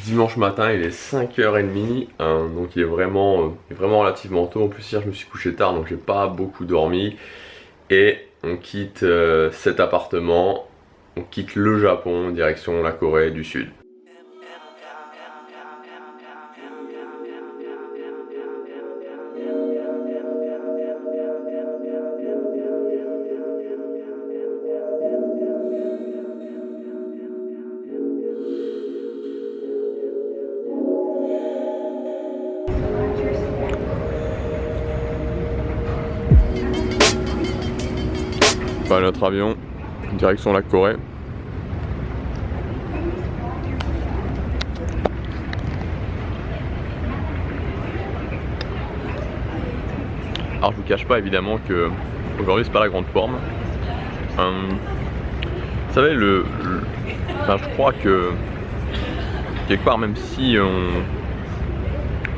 dimanche matin, il est 5h30, donc il est vraiment relativement tôt. En plus hier je me suis couché tard donc j'ai pas beaucoup dormi. Et on quitte cet appartement, on quitte le Japon, direction la Corée du Sud. Enfin, notre avion, direction la Corée. Alors je vous cache pas évidemment que aujourd'hui c'est pas la grande forme. Vous savez enfin, je crois que quelque part même si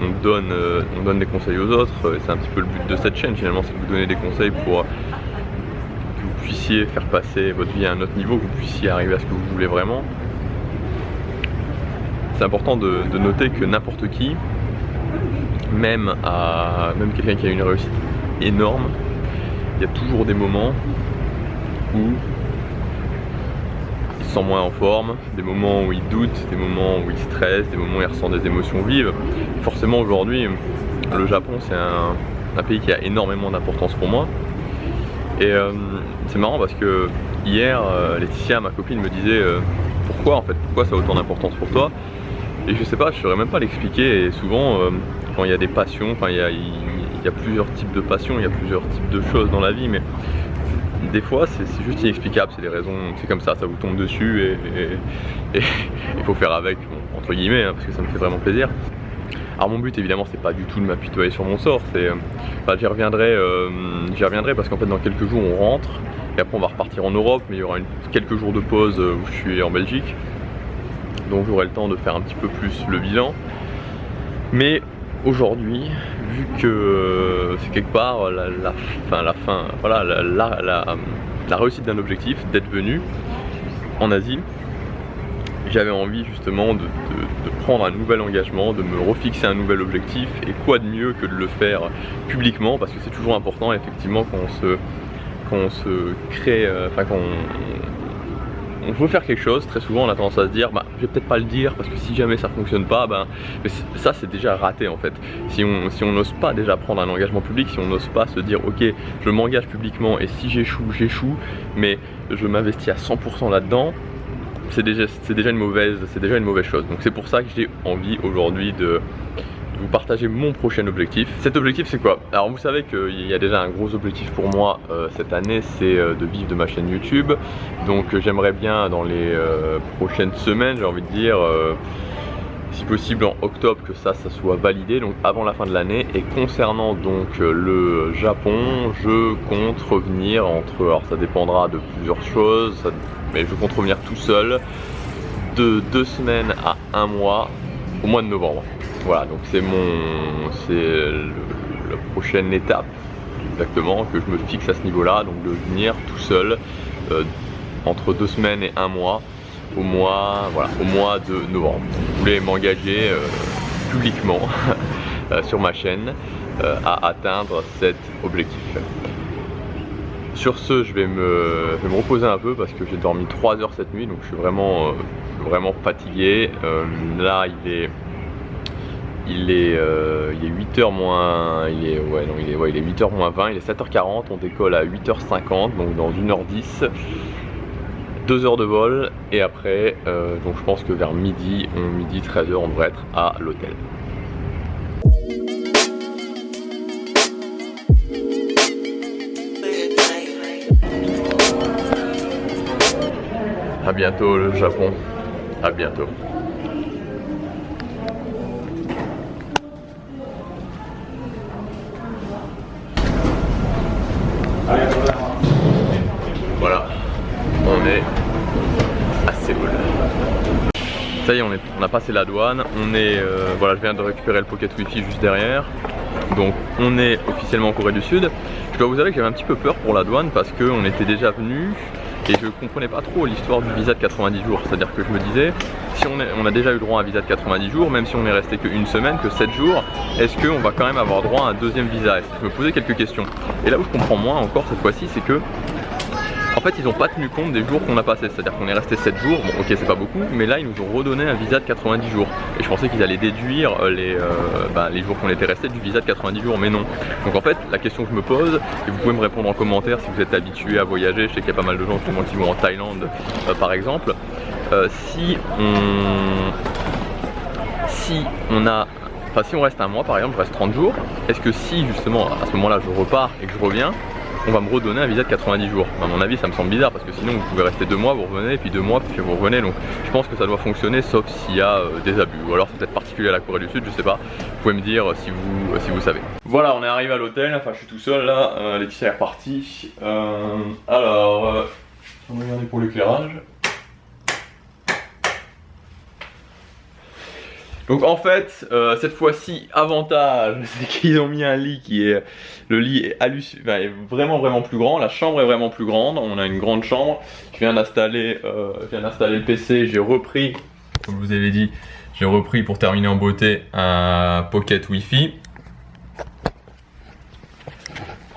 on donne des conseils aux autres, c'est un petit peu le but de cette chaîne finalement, c'est de vous donner des conseils pour que vous puissiez faire passer votre vie à un autre niveau, que vous puissiez arriver à ce que vous voulez vraiment. C'est important de noter que n'importe qui, même quelqu'un qui a une réussite énorme, il y a toujours des moments où il se sent moins en forme, des moments où il doute, des moments où il stresse, des moments où il ressent des émotions vives. Et forcément aujourd'hui, le Japon c'est un pays qui a énormément d'importance pour moi. Et c'est marrant parce que hier, Laetitia, ma copine, me disait pourquoi ça a autant d'importance pour toi. Et je sais pas, je saurais même pas l'expliquer. Et souvent, quand il y a des passions, enfin il y a plusieurs types de passions, il y a plusieurs types de choses dans la vie, mais des fois c'est juste inexplicable, c'est des raisons, c'est comme ça vous tombe dessus et il faut faire avec, bon, entre guillemets, hein, parce que ça me fait vraiment plaisir. Alors mon but évidemment c'est pas du tout de m'apitoyer sur mon sort, enfin, j'y reviendrai parce qu'en fait dans quelques jours on rentre et après on va repartir en Europe, mais il y aura quelques jours de pause où je suis en Belgique, donc j'aurai le temps de faire un petit peu plus le bilan. Mais aujourd'hui, vu que c'est quelque part la réussite d'un objectif, d'être venu en Asie, j'avais envie justement de prendre un nouvel engagement, de me refixer un nouvel objectif, et quoi de mieux que de le faire publiquement, parce que c'est toujours important effectivement quand on se crée, quand on veut faire quelque chose, très souvent on a tendance à se dire bah je vais peut-être pas le dire parce que si jamais ça fonctionne pas, mais ça c'est déjà raté en fait. Si on n'ose pas déjà prendre un engagement public, si on n'ose pas se dire ok je m'engage publiquement et si j'échoue, mais je m'investis à 100% là-dedans, c'est déjà une mauvaise chose. Donc c'est pour ça que j'ai envie aujourd'hui de vous partager mon prochain objectif. Cet objectif c'est quoi? Alors vous savez qu'il y a déjà un gros objectif pour moi cette année, c'est de vivre de ma chaîne YouTube. Donc j'aimerais bien dans les prochaines semaines, j'ai envie de dire, si possible en octobre, que ça soit validé, donc avant la fin de l'année. Et concernant donc le Japon, je compte revenir alors ça dépendra de plusieurs choses, mais je compte revenir tout seul de 2 semaines à 1 mois au mois de novembre. Voilà, donc c'est la prochaine étape exactement que je me fixe à ce niveau-là, donc de venir tout seul entre 2 semaines et 1 mois au mois de novembre. Je voulais m'engager publiquement sur ma chaîne à atteindre cet objectif. Sur ce, je vais me reposer un peu parce que j'ai dormi 3 heures cette nuit, donc je suis vraiment fatigué. Là il est 8h moins, il est 8h moins 20, il est 7h40, on décolle à 8h50, donc dans 1h10, 2 heures de vol, et après, donc je pense que vers midi 13h, on devrait être à l'hôtel. À bientôt le Japon, à bientôt. Voilà, on est à Séoul. Ça y est, on a passé la douane. Voilà, je viens de récupérer le pocket wifi juste derrière. Donc on est officiellement en Corée du Sud. Je dois vous avouer que j'avais un petit peu peur pour la douane parce qu'on était déjà venu et je comprenais pas trop l'histoire du visa de 90 jours. C'est à dire que je me disais, si on a déjà eu droit à un visa de 90 jours, même si on est resté qu'une semaine, que 7 jours, est-ce qu'on va quand même avoir droit à un deuxième visa? Je me posais quelques questions, et là où je comprends moins encore cette fois-ci, c'est que en fait ils n'ont pas tenu compte des jours qu'on a passés, c'est à dire qu'on est resté 7 jours, bon ok c'est pas beaucoup, mais là ils nous ont redonné un visa de 90 jours et je pensais qu'ils allaient déduire les jours qu'on était resté du visa de 90 jours, mais non. Donc en fait la question que je me pose, et vous pouvez me répondre en commentaire si vous êtes habitué à voyager, je sais qu'il y a pas mal de gens justement qui vont en Thaïlande par exemple, si on reste un mois par exemple, je reste 30 jours, est-ce que si justement à ce moment là je repars et que je reviens, on va me redonner un visa de 90 jours. À mon avis ça me semble bizarre parce que sinon vous pouvez rester 2 mois, vous revenez, puis 2 mois, puis vous revenez. Donc je pense que ça doit fonctionner sauf s'il y a des abus. Ou alors c'est peut-être particulier à la Corée du Sud, je sais pas. Vous pouvez me dire si vous savez. Voilà, on est arrivé à l'hôtel, enfin je suis tout seul là, Laetitia est repartie. Alors, on va regarder pour l'éclairage. Donc en fait, cette fois-ci, avantage, c'est qu'ils ont mis un lit qui est... Le lit est vraiment plus grand, la chambre est vraiment plus grande, on a une grande chambre. Je viens d'installer le PC, j'ai repris, comme je vous avais dit, j'ai repris pour terminer en beauté un Pocket Wi-Fi.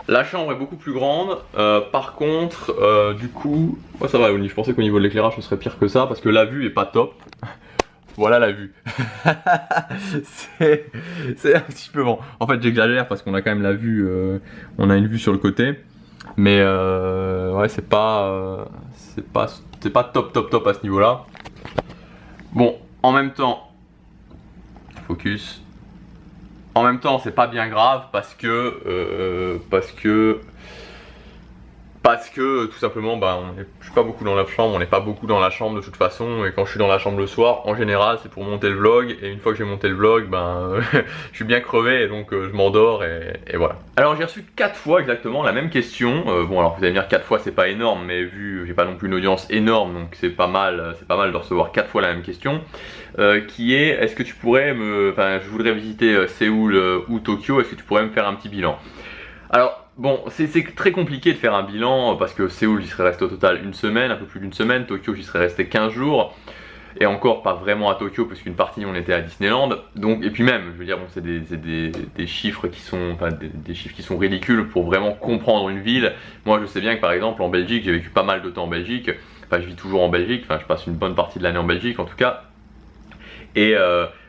La chambre est beaucoup plus grande, par contre, du coup, oh, ça va, je pensais qu'au niveau de l'éclairage ce serait pire que ça, parce que la vue est pas top. Voilà la vue. c'est un petit peu bon. En fait j'exagère parce qu'on a quand même la vue, on a une vue sur le côté. Mais ouais c'est pas top à ce niveau là. Bon en même temps, focus. En même temps c'est pas bien grave parce que tout simplement je suis pas beaucoup dans la chambre, on n'est pas beaucoup dans la chambre de toute façon, et quand je suis dans la chambre le soir en général c'est pour monter le vlog, et une fois que j'ai monté le vlog je suis bien crevé et donc je m'endors et voilà. Alors j'ai reçu 4 fois exactement la même question, bon alors vous allez me dire 4 fois c'est pas énorme, mais vu j'ai pas non plus une audience énorme donc c'est pas mal de recevoir 4 fois la même question, qui est est-ce que tu pourrais je voudrais visiter Séoul ou Tokyo, est-ce que tu pourrais me faire un petit bilan? Alors bon, c'est très compliqué de faire un bilan parce que Séoul j'y serais resté au total une semaine, un peu plus d'une semaine, Tokyo j'y serais resté 15 jours, et encore pas vraiment à Tokyo parce qu'une partie on était à Disneyland, donc, et puis même, je veux dire, bon, c'est des chiffres qui sont, des chiffres qui sont ridicules pour vraiment comprendre une ville. Moi je sais bien que par exemple en Belgique, j'ai vécu pas mal de temps en Belgique, je vis toujours en Belgique, je passe une bonne partie de l'année en Belgique en tout cas, et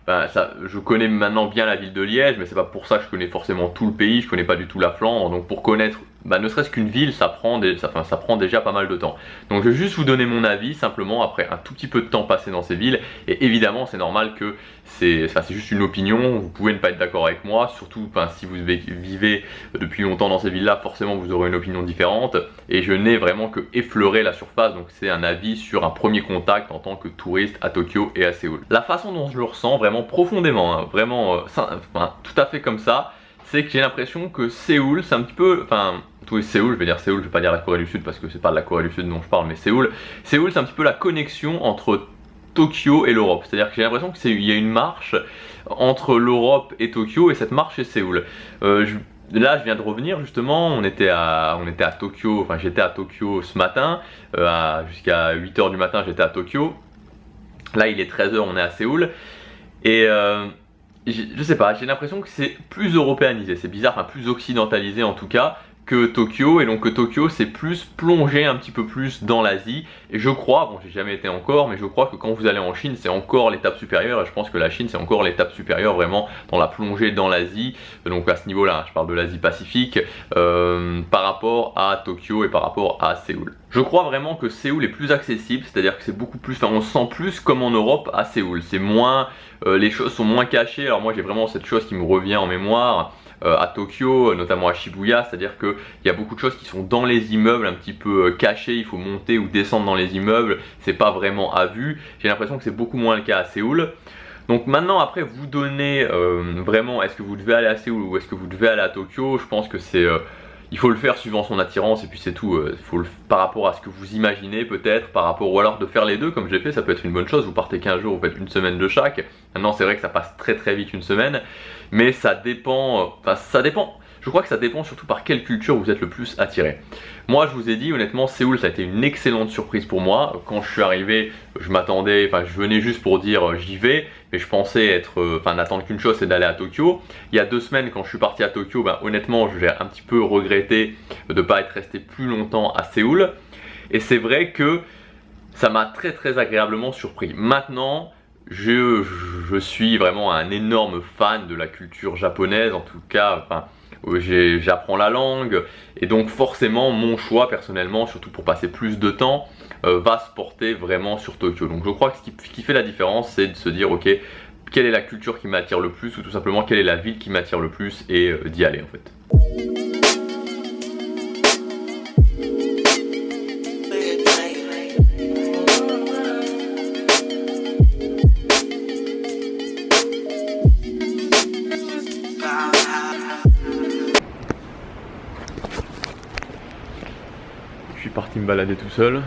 je connais maintenant bien la ville de Liège, mais c'est pas pour ça que je connais forcément tout le pays, je connais pas du tout la Flandre, donc pour connaître ne serait-ce qu'une ville, ça prend déjà pas mal de temps. Donc je vais juste vous donner mon avis simplement après un tout petit peu de temps passé dans ces villes, et évidemment c'est normal que c'est juste une opinion, vous pouvez ne pas être d'accord avec moi, surtout si vous vivez depuis longtemps dans ces villes-là, forcément vous aurez une opinion différente, et je n'ai vraiment que effleuré la surface, donc c'est un avis sur un premier contact en tant que touriste à Tokyo et à Séoul. La façon dont je le ressens vraiment profondément, tout à fait comme ça, c'est que j'ai l'impression que Séoul, c'est un petit peu, Séoul, je vais dire Séoul, je vais pas dire la Corée du Sud parce que c'est pas de la Corée du Sud dont je parle, mais Séoul c'est un petit peu la connexion entre Tokyo et l'Europe. C'est-à-dire que j'ai l'impression qu'il y a une marche entre l'Europe et Tokyo, et cette marche est Séoul. Là je viens de revenir justement, j'étais à Tokyo ce matin, jusqu'à 8h du matin j'étais à Tokyo. Là il est 13h, on est à Séoul, et je sais pas, j'ai l'impression que c'est plus européanisé, c'est bizarre, plus occidentalisé en tout cas que Tokyo, et donc que Tokyo c'est plus plongé un petit peu plus dans l'Asie, et je crois, bon j'ai jamais été encore, mais je crois que quand vous allez en Chine c'est encore l'étape supérieure, et je pense que la Chine c'est encore l'étape supérieure vraiment dans la plongée dans l'Asie, donc à ce niveau là, je parle de l'Asie Pacifique, par rapport à Tokyo et par rapport à Séoul. Je crois vraiment que Séoul est plus accessible, c'est-à-dire que c'est beaucoup plus, on se sent plus comme en Europe à Séoul, c'est moins, les choses sont moins cachées. Alors moi j'ai vraiment cette chose qui me revient en mémoire, à Tokyo, notamment à Shibuya, c'est-à-dire qu'il y a beaucoup de choses qui sont dans les immeubles, un petit peu cachées, il faut monter ou descendre dans les immeubles, c'est pas vraiment à vue. J'ai l'impression que c'est beaucoup moins le cas à Séoul. Donc maintenant après vous donnez vraiment, est-ce que vous devez aller à Séoul ou est-ce que vous devez aller à Tokyo, je pense que c'est... il faut le faire suivant son attirance, et puis c'est tout, par rapport à ce que vous imaginez peut-être, ou alors de faire les deux comme j'ai fait, ça peut être une bonne chose, vous partez 15 jours, vous faites une semaine de chaque. Maintenant c'est vrai que ça passe très vite une semaine, mais ça dépend, Je crois que ça dépend surtout par quelle culture vous êtes le plus attiré. Moi, je vous ai dit, honnêtement, Séoul, ça a été une excellente surprise pour moi. Quand je suis arrivé, je m'attendais, enfin, je venais juste pour dire j'y vais, mais je pensais être, n'attendre qu'une chose, c'est d'aller à Tokyo. Il y a 2 semaines, quand je suis parti à Tokyo, honnêtement, j'ai un petit peu regretté de ne pas être resté plus longtemps à Séoul. Et c'est vrai que ça m'a très agréablement surpris. Maintenant, je suis vraiment un énorme fan de la culture japonaise, en tout cas, j'apprends la langue, et donc forcément mon choix personnellement, surtout pour passer plus de temps, va se porter vraiment sur Tokyo. Donc je crois que ce qui fait la différence, c'est de se dire ok, quelle est la culture qui m'attire le plus, ou tout simplement quelle est la ville qui m'attire le plus, et d'y aller en fait. Je suis parti me balader tout seul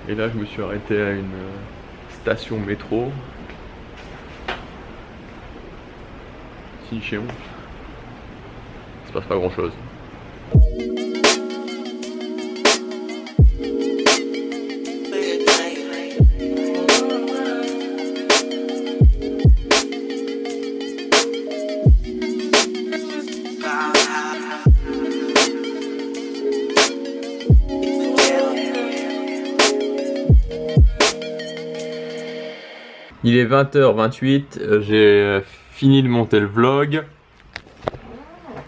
et là je me suis arrêté à une station métro. Sinchéon. Il se passe pas grand chose. Il est 20h28, j'ai fini de monter le vlog.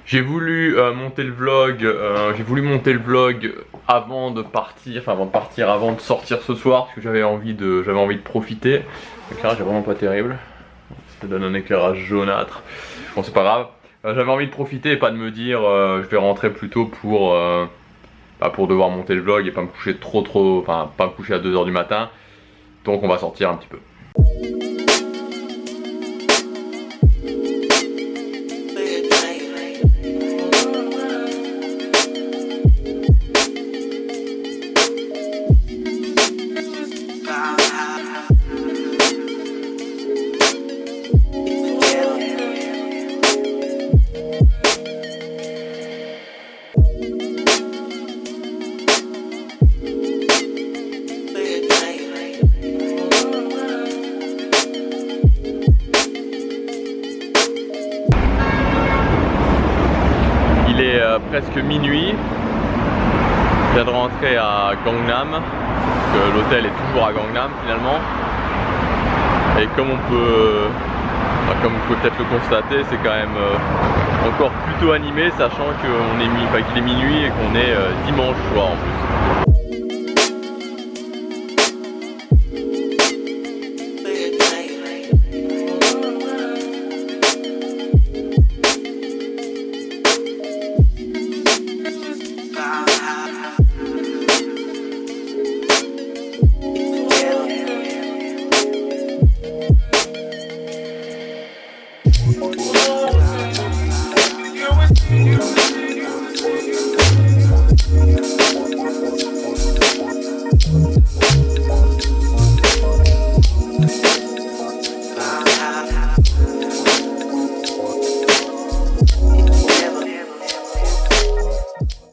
J'ai voulu monter le vlog avant de partir, avant de sortir ce soir, parce que j'avais envie de profiter. L'éclairage est vraiment pas terrible, ça donne un éclairage jaunâtre. Bon, c'est pas grave. J'avais envie de profiter et pas de me dire je vais rentrer plus tôt pour devoir monter le vlog et pas me coucher pas me coucher à 2 h du matin. Donc on va sortir un petit peu. Il est presque minuit. Je viens de rentrer à Gangnam, parce que l'hôtel est toujours à Gangnam finalement. Et comme vous pouvez peut-être le constater, c'est quand même encore plutôt animé, sachant qu'il est minuit et qu'on est dimanche soir en plus.